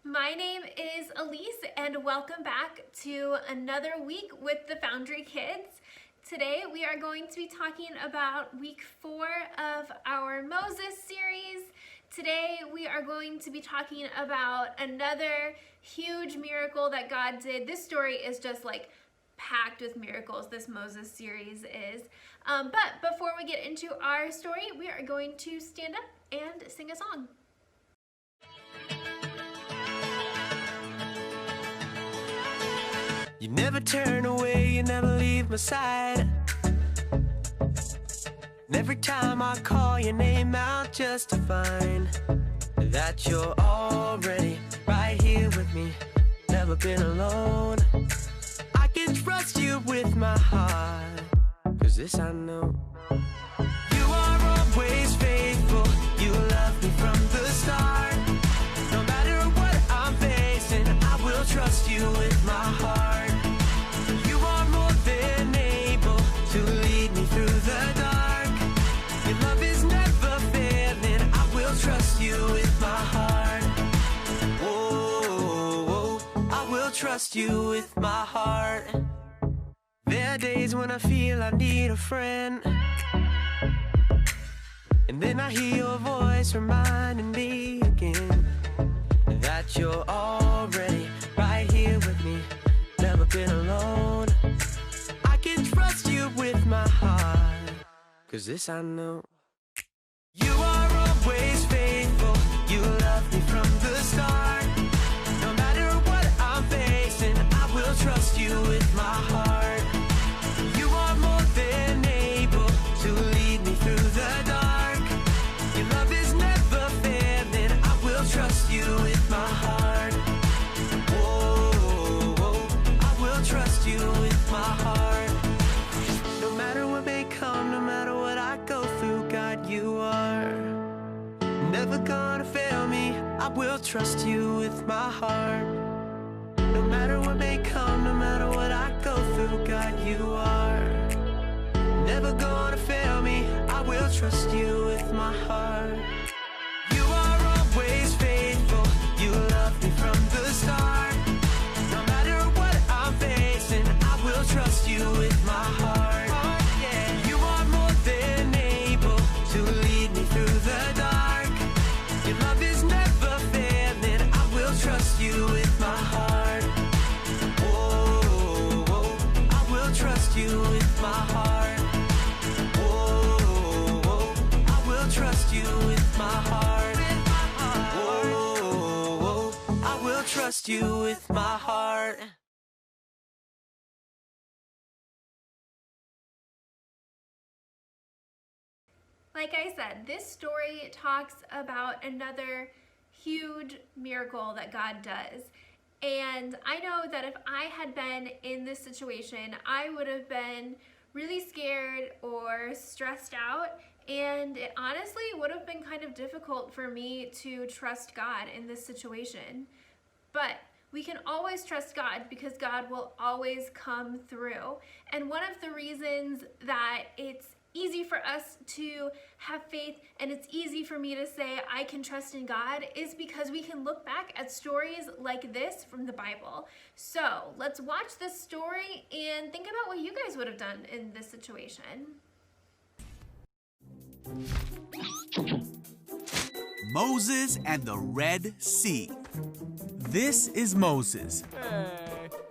My name is Elise, and welcome back to another week with the Foundry Kids. Today we are going to be talking about week 4 of our Moses series. Today we are going to be talking about another huge miracle that God did. This story is just like packed with miracles, this Moses series is. But before we get into our story, we are going to stand up and sing a song. You never turn away, you never leave my side. And every time I call your name out just to find that you're already right here with me, never been alone. I can trust you with my heart, 'cause this I know. You are always faithful, you love me from the start. No matter what I'm facing, I will trust you with my heart. You are more than able to lead me through the dark. Your love is never failing, I will trust you with my heart. Whoa, I will trust you with my heart. There are days when I feel I need a friend, and then I hear your voice reminding me again that you're already right here with me, never been alone. I can trust you with my heart, 'cause this I know. You are always faithful, you love me from the start. No matter what I'm facing, I will trust you with my heart. You are more than able to lead me through the dark. Your love is never failing, I will trust you with my heart. Whoa, I will trust you with my heart. No matter what may come, no matter what I go through, God, you are never gonna fail me. I will trust you with my heart. No matter what may come, no matter what I go through, God, you are never gonna fail me. I will trust you with my heart. You are always faithful, you love me from the start. No matter what I'm facing, I will trust you with my heart. Yeah. You are more than able to lead me through the dark. Your love is never failing, I will trust you with my heart. Whoa, I will trust you with my heart. Whoa, I will trust you with my heart. Whoa, I will trust you with my heart. Like I said, this story talks about another huge miracle that God does. And I know that if I had been in this situation, I would have been really scared or stressed out. And it honestly would have been kind of difficult for me to trust God in this situation. But we can always trust God because God will always come through. And one of the reasons that it's easy for us to have faith and it's easy for me to say I can trust in God is because we can look back at stories like this from the Bible. So let's watch this story and think about what you guys would have done in this situation. Moses and the Red Sea. This is Moses,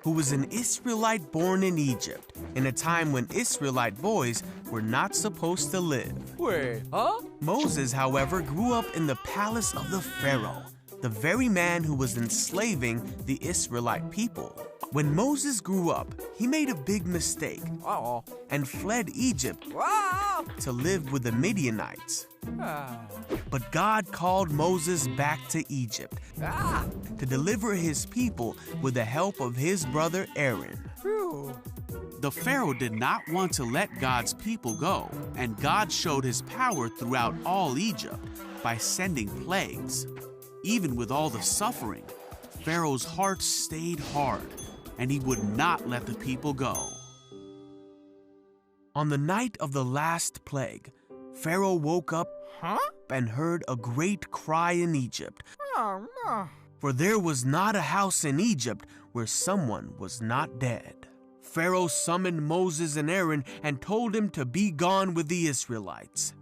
who was an Israelite born in Egypt in a time when Israelite boys were not supposed to live. Wait, huh? Moses, however, grew up in the palace of the Pharaoh, the very man who was enslaving the Israelite people. When Moses grew up, he made a big mistake Uh-oh. and fled Egypt Ah! to live with the Midianites. Ah! But God called Moses back to Egypt Ah! to deliver his people with the help of his brother Aaron. Phew. The Pharaoh did not want to let God's people go, and God showed his power throughout all Egypt by sending plagues. Even with all the suffering, Pharaoh's heart stayed hard, and he would not let the people go. On the night of the last plague, Pharaoh woke up and heard a great cry in Egypt. Oh, no. For there was not a house in Egypt where someone was not dead. Pharaoh summoned Moses and Aaron and told them to be gone with the Israelites.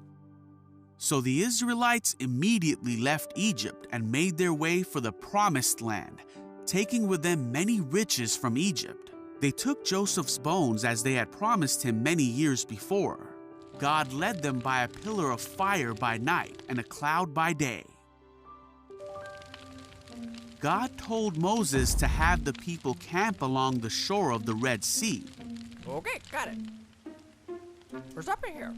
So the Israelites immediately left Egypt and made their way for the Promised Land, taking with them many riches from Egypt. They took Joseph's bones as they had promised him many years before. God led them by a pillar of fire by night and a cloud by day. God told Moses to have the people camp along the shore of the Red Sea. Okay, got it. Where's up in here?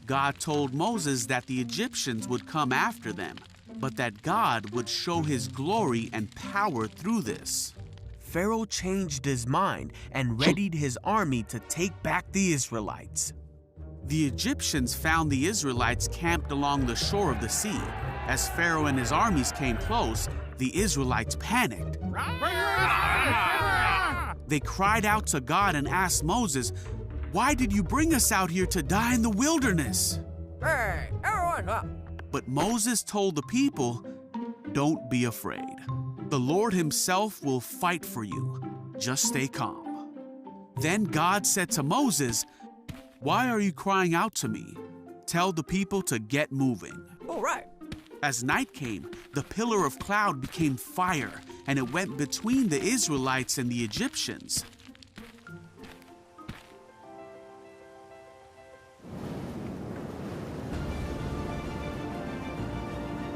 God told Moses that the Egyptians would come after them, but that God would show his glory and power through this. Pharaoh changed his mind and readied his army to take back the Israelites. The Egyptians found the Israelites camped along the shore of the sea. As Pharaoh and his armies came close, the Israelites panicked. They cried out to God and asked Moses, "Why did you bring us out here to die in the wilderness?" Hey, everyone up. But Moses told the people, "Don't be afraid. The Lord himself will fight for you. Just stay calm." Then God said to Moses, "Why are you crying out to me? Tell the people to get moving." All right. As night came, the pillar of cloud became fire, and it went between the Israelites and the Egyptians.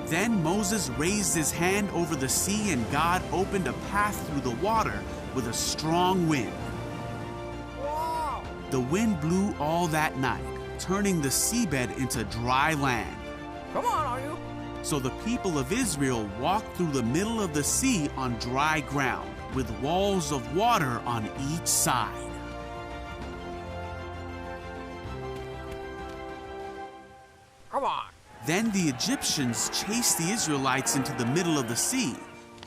Then Moses raised his hand over the sea, and God opened a path through the water with a strong wind. Whoa. The wind blew all that night, turning the seabed into dry land. Come on, are you? So the people of Israel walked through the middle of the sea on dry ground, with walls of water on each side. Come on. Then the Egyptians chased the Israelites into the middle of the sea.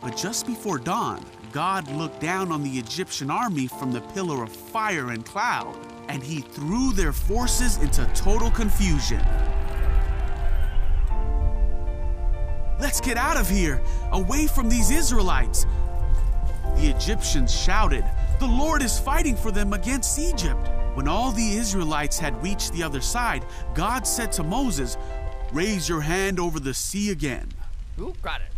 But just before dawn, God looked down on the Egyptian army from the pillar of fire and cloud, and he threw their forces into total confusion. "Let's get out of here, away from these Israelites!" The Egyptians shouted, "The Lord is fighting for them against Egypt." When all the Israelites had reached the other side, God said to Moses, "Raise your hand over the sea again." Who got it?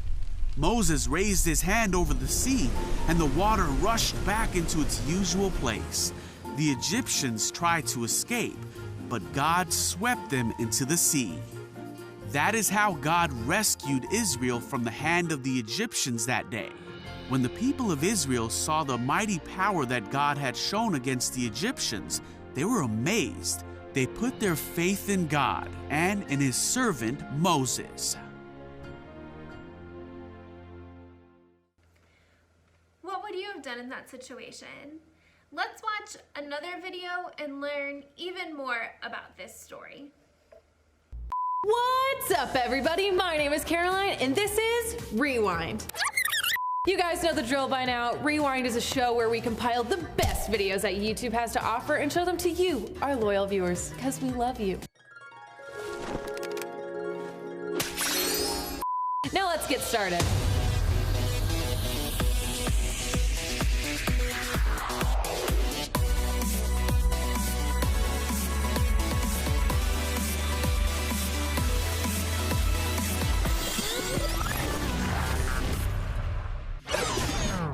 Moses raised his hand over the sea, and the water rushed back into its usual place. The Egyptians tried to escape, but God swept them into the sea. That is how God rescued Israel from the hand of the Egyptians that day. When the people of Israel saw the mighty power that God had shown against the Egyptians, they were amazed. They put their faith in God and in his servant Moses. What would you have done in that situation? Let's watch another video and learn even more about this story. What's up, everybody? My name is Caroline, and this is Rewind. You guys know the drill by now. Rewind is a show where we compile the best videos that YouTube has to offer and show them to you, our loyal viewers, because we love you. Now let's get started.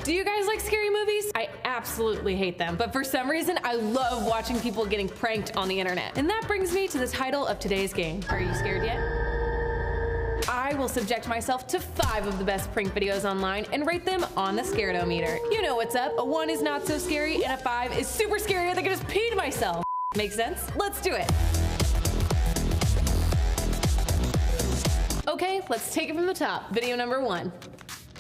Do you guys like scary movies? I absolutely hate them, but for some reason, I love watching people getting pranked on the internet. And that brings me to the title of today's game. Are you scared yet? I will subject myself to 5 of the best prank videos online and rate them on the Scaredometer. You know what's up. A 1 is not so scary, and a 5 is super scary. I think I just peed myself. Make sense? Let's do it. Okay, let's take it from the top. Video number 1.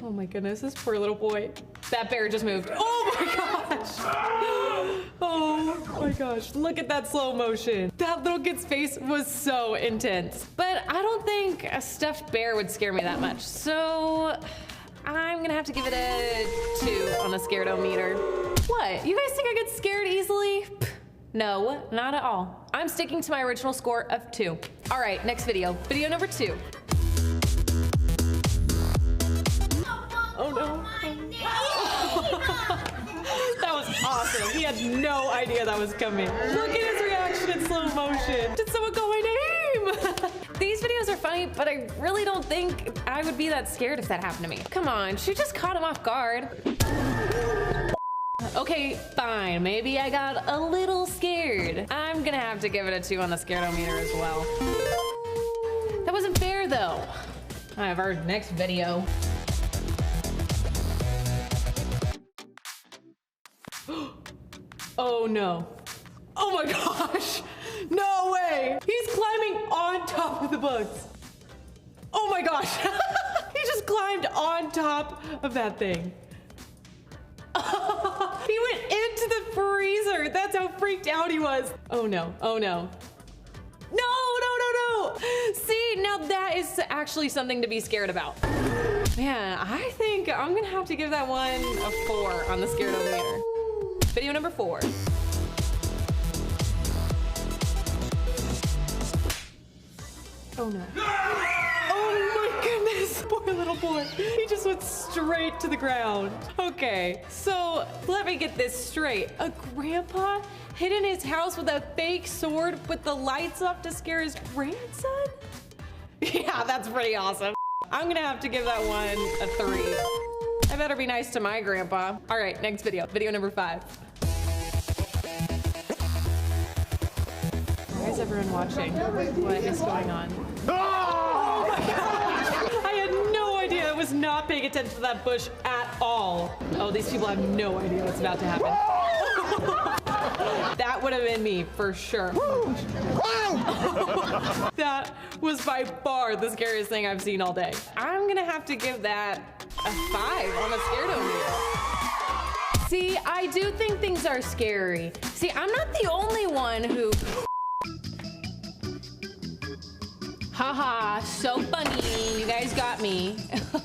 Oh my goodness, this poor little boy. That bear just moved. Oh my gosh. Oh my gosh, look at that slow motion. That little kid's face was so intense. But I don't think a stuffed bear would scare me that much. So I'm gonna have to give it a 2 on the Scaredometer. What, you guys think I get scared easily? No, not at all. I'm sticking to my original score of 2. All right, next video. Video number 2. true. He had no idea that was coming. Look at his reaction in slow motion. Did someone go my name? These videos are funny, but I really don't think I would be that scared if that happened to me. Come on, she just caught him off guard. Okay, fine. Maybe I got a little scared. I'm gonna have to give it a 2 on the scaredometer as well. That wasn't fair though. I have our next video. Oh no. Oh my gosh. No way. He's climbing on top of the bugs. Oh my gosh. He just climbed on top of that thing. He went into the freezer. That's how freaked out he was. Oh no. Oh no. No, no, no, no. See, now that is actually something to be scared about. Man, I think I'm gonna have to give that one a 4 on the scaredometer. Video number 4. Oh no. Oh my goodness, poor little boy. He just went straight to the ground. Okay, so let me get this straight. A grandpa hid in his house with a fake sword with the lights off to scare his grandson? Yeah, that's pretty awesome. I'm gonna have to give that one a 3. I better be nice to my grandpa. All right, next video. Video number 5. Why is everyone watching? What is going on? Oh my gosh! I had no idea. I was not paying attention to that bush at all. Oh, these people have no idea what's about to happen. That would have been me for sure. That was by far the scariest thing I've seen all day. I'm gonna have to give that a 5 on the scaredometer. See, I do think things are scary. See, I'm not the only one who... Haha, so funny. You guys got me.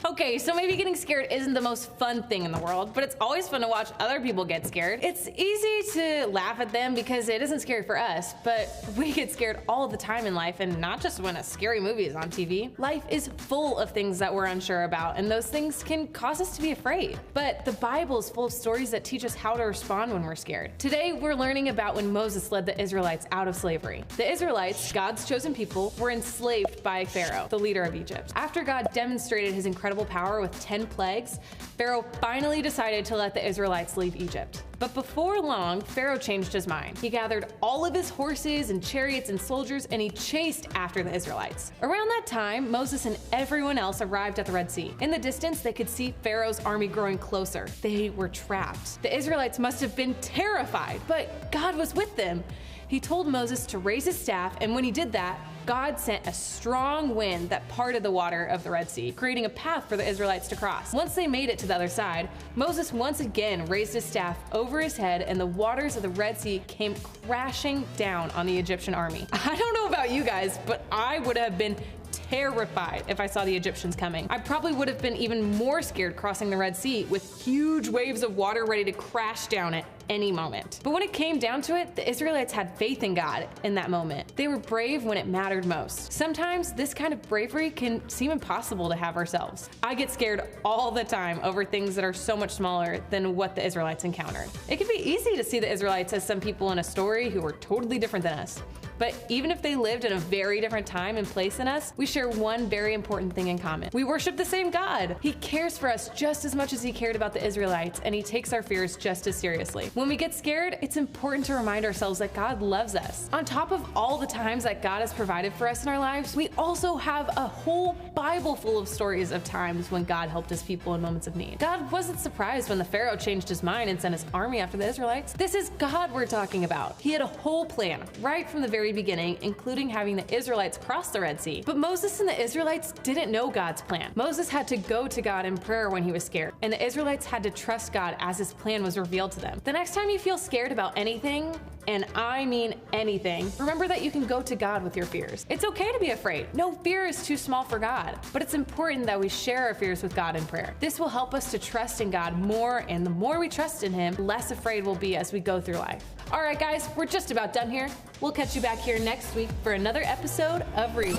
Okay, so maybe getting scared isn't the most fun thing in the world, but it's always fun to watch other people get scared. It's easy to laugh at them because it isn't scary for us, but we get scared all the time in life, and not just when a scary movie is on TV. Life is full of things that we're unsure about, and those things can cause us to be afraid. But the Bible is full of stories that teach us how to respond when we're scared. Today, we're learning about when Moses led the Israelites out of slavery. The Israelites, God's chosen people, were enslaved by Pharaoh, the leader of Egypt. After God demonstrated his incredible power with 10 plagues, Pharaoh finally decided to let the Israelites leave Egypt. But before long, Pharaoh changed his mind. He gathered all of his horses and chariots and soldiers, and he chased after the Israelites. Around that time, Moses and everyone else arrived at the Red Sea. In the distance, they could see Pharaoh's army growing closer. They were trapped. The Israelites must have been terrified, but God was with them. He told Moses to raise his staff, and when he did that, God sent a strong wind that parted the water of the Red Sea, creating a path for the Israelites to cross. Once they made it to the other side, Moses once again raised his staff over his head, and the waters of the Red Sea came crashing down on the Egyptian army. I don't know about you guys, but I would have been terrified if I saw the Egyptians coming. I probably would have been even more scared crossing the Red Sea with huge waves of water ready to crash down at any moment. But when it came down to it, the Israelites had faith in God in that moment. They were brave when it mattered most. Sometimes this kind of bravery can seem impossible to have ourselves. I get scared all the time over things that are so much smaller than what the Israelites encountered. It can be easy to see the Israelites as some people in a story who were totally different than us. But even if they lived in a very different time and place than us, we share one very important thing in common. We worship the same God. He cares for us just as much as he cared about the Israelites, and he takes our fears just as seriously. When we get scared, it's important to remind ourselves that God loves us. On top of all the times that God has provided for us in our lives, we also have a whole Bible full of stories of times when God helped his people in moments of need. God wasn't surprised when the Pharaoh changed his mind and sent his army after the Israelites. This is God we're talking about. He had a whole plan right from the very beginning, including having the Israelites cross the Red Sea. But Moses and the Israelites didn't know God's plan. Moses had to go to God in prayer when he was scared, and the Israelites had to trust God as his plan was revealed to them. The next time you feel scared about anything, and I mean anything, remember that you can go to God with your fears. It's okay to be afraid. No fear is too small for God, but it's important that we share our fears with God in prayer. This will help us to trust in God more, and the more we trust in him, less afraid we'll be as we go through life. All right, guys, we're just about done here. We'll catch you back here next week for another episode of Rewind.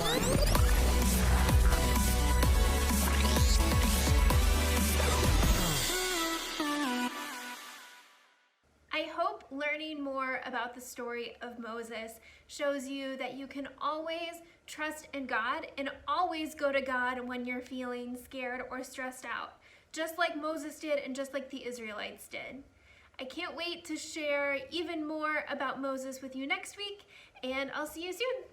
I hope learning more about the story of Moses shows you that you can always trust in God and always go to God when you're feeling scared or stressed out, just like Moses did and just like the Israelites did. I can't wait to share even more about Moses with you next week, and I'll see you soon.